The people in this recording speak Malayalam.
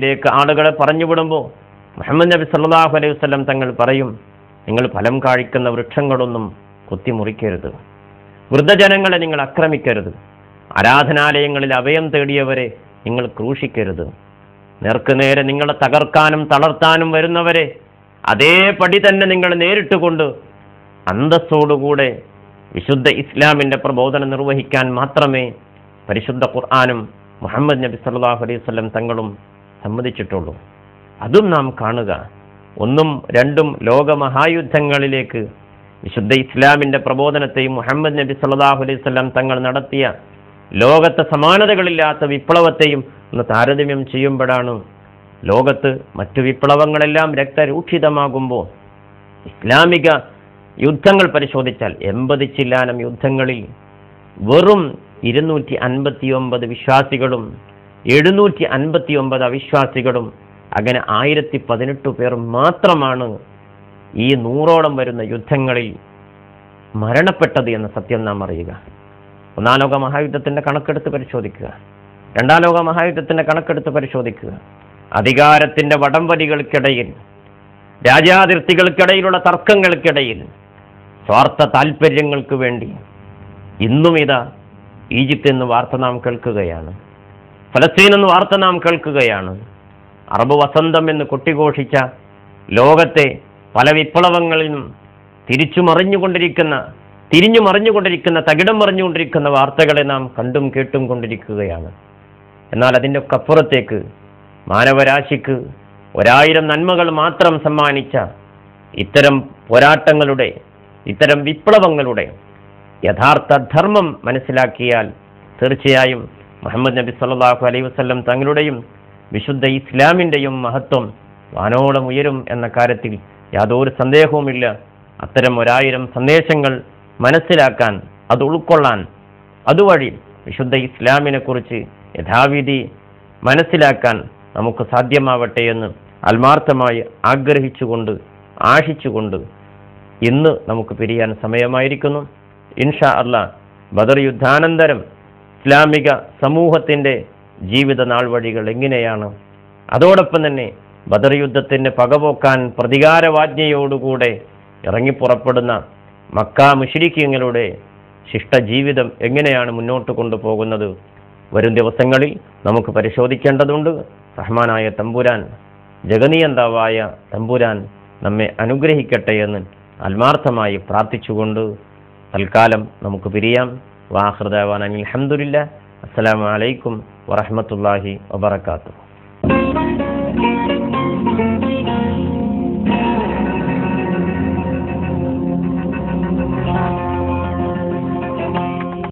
ദീനിലേക്ക് ആളുകളെ പറഞ്ഞുവിടുമ്പോൾ മുഹമ്മദ് നബി സല്ലല്ലാഹു അലൈഹി വസല്ലം തങ്ങൾ പറയും, നിങ്ങൾ ഫലം കായ്ക്കുന്ന വൃക്ഷങ്ങളൊന്നും കുത്തിമുറിക്കരുത്, വൃദ്ധജനങ്ങളെ നിങ്ങൾ ആക്രമിക്കരുത്, ആരാധനാലയങ്ങളിൽ അഭയം തേടിയവരെ നിങ്ങൾ ക്രൂശിക്കരുത്, നേർക്കുനേരെ നിങ്ങളെ തകർക്കാനും തളർത്താനും വരുന്നവരെ അതേപടി തന്നെ നിങ്ങൾ നേരിട്ടുകൊണ്ട് അന്തസ്സോടുകൂടെ വിശുദ്ധ ഇസ്ലാമിൻ്റെ പ്രബോധനം നിർവഹിക്കാൻ മാത്രമേ പരിശുദ്ധ ഖുർആനും മുഹമ്മദ് നബി സല്ലല്ലാഹു അലൈഹി വസല്ലം തങ്ങളും സമ്മതിച്ചിട്ടുള്ളൂ. അതും നാം കാണുക. 1ഉം 2ഉം ലോകമഹായുദ്ധങ്ങളിലേക്ക് വിശുദ്ധ ഇസ്ലാമിൻ്റെ പ്രബോധനത്തെയും മുഹമ്മദ് നബി സല്ലല്ലാഹു അലൈഹി വസല്ലം തങ്ങൾ നടത്തിയ ലോകത്തെ സമാനതകളില്ലാത്ത വിപ്ലവത്തെയും ഒന്ന് താരതമ്യം ചെയ്യുമ്പോഴാണ് ലോകത്ത് മറ്റു വിപ്ലവങ്ങളെല്ലാം രക്തരൂക്ഷിതമാകുമ്പോൾ ഇസ്ലാമിക യുദ്ധങ്ങൾ പരിശോധിച്ചാൽ 80 ചില്ലാനം യുദ്ധങ്ങളിൽ വെറും 259 വിശ്വാസികളും 759 അവിശ്വാസികളും അങ്ങനെ 1018 പേർ മാത്രമാണ് ഈ 100ഓളം വരുന്ന യുദ്ധങ്ങളിൽ മരണപ്പെട്ടത് എന്ന സത്യം നാം അറിയുക. 1ാം ലോക മഹായുദ്ധത്തിന്റെ കണക്കെടുത്ത് പരിശോധിക്കുക, 2ാം ലോക മഹായുദ്ധത്തിന്റെ കണക്കെടുത്ത് പരിശോധിക്കുക. അധികാരത്തിന്റെ വടംവലികൾക്കിടയിൽ, രാജ്യാതിർത്തികൾക്കിടയിലുള്ള തർക്കങ്ങൾക്കിടയിൽ, സ്വാർത്ഥ താല്പര്യങ്ങൾക്ക് വേണ്ടി ഇന്നും ഇതാ ഈജിപ്ത് എന്ന് വാർത്ത നാം കേൾക്കുകയാണ്, ഫലസ്തീൻ എന്ന് വാർത്ത നാം കേൾക്കുകയാണ്. അറബ് വസന്തം എന്ന് കൊട്ടിഘോഷിച്ച ലോകത്തെ പല വിപ്ലവങ്ങളിലും തിരിഞ്ഞു മറിഞ്ഞുകൊണ്ടിരിക്കുന്ന തകിടം മറിഞ്ഞുകൊണ്ടിരിക്കുന്ന വാർത്തകളെ നാം കണ്ടും കേട്ടും കൊണ്ടിരിക്കുകയാണ്. എന്നാൽ അതിൻ്റെ ഒക്കെ അപ്പുറത്തേക്ക് മാനവരാശിക്ക് 1000 നന്മകൾ മാത്രം സമ്മാനിച്ച ഇത്തരം പോരാട്ടങ്ങളുടെ, ഇത്തരം വിപ്ലവങ്ങളുടെ യഥാർത്ഥ ധർമ്മം മനസ്സിലാക്കിയാൽ തീർച്ചയായും മുഹമ്മദ് നബി സല്ലല്ലാഹു അലൈഹി വസല്ലം തങ്ങളുടെയും വിശുദ്ധ ഇസ്ലാമിൻ്റെയും മഹത്വം വാനോളം ഉയരും എന്ന കാര്യത്തിൽ യാതൊരു സന്ദേഹവുമില്ല. അത്തരം 1000 സന്ദേശങ്ങൾ മനസ്സിലാക്കാൻ, അത് ഉൾക്കൊള്ളാൻ, അതുവഴി വിശുദ്ധ ഇസ്ലാമിനെ കുറിച്ച് യഥാവിധി മനസ്സിലാക്കാൻ നമുക്ക് സാധ്യമാവട്ടെ എന്ന് ആത്മാർത്ഥമായി ആഗ്രഹിച്ചുകൊണ്ട് ആശിച്ചുകൊണ്ട് ഇന്ന് നമുക്ക് പിരിയാൻ സമയമായിരിക്കുന്നു. ഇൻഷാ അല്ലാഹ് ബദർ യുദ്ധാനന്തരം ഇസ്ലാമിക സമൂഹത്തിൻ്റെ ജീവിത നാൾ വഴികൾ എങ്ങനെയാണ്, അതോടൊപ്പം തന്നെ ബദർ യുദ്ധത്തിന് പകപോക്കാൻ പ്രതികാരവാജ്ഞയോടുകൂടെ ഇറങ്ങിപ്പുറപ്പെടുന്ന മക്ക മുശ്രിക്കീങ്ങളുടെ ശിഷ്ടജീവിതം എങ്ങനെയാണ് മുന്നോട്ട് കൊണ്ടുപോകുന്നത് വരും ദിവസങ്ങളിൽ നമുക്ക് പരിശോധിക്കേണ്ടതുണ്ട്. റഹ്മാനായ തമ്പുരാൻ, ജഗനിയന്താവായ തമ്പുരാൻ നമ്മെ അനുഗ്രഹിക്കട്ടെ എന്ന് ആത്മാർത്ഥമായി പ്രാർത്ഥിച്ചുകൊണ്ട് തൽക്കാലം നമുക്ക് പിരിയാം. വാഖിറു ദഅവാനാ അൽഹംദുലില്ലാഹ്. അസ്സലാമു അലൈക്കും വറഹ്മത്തുള്ളാഹി വബറകാതുഹു.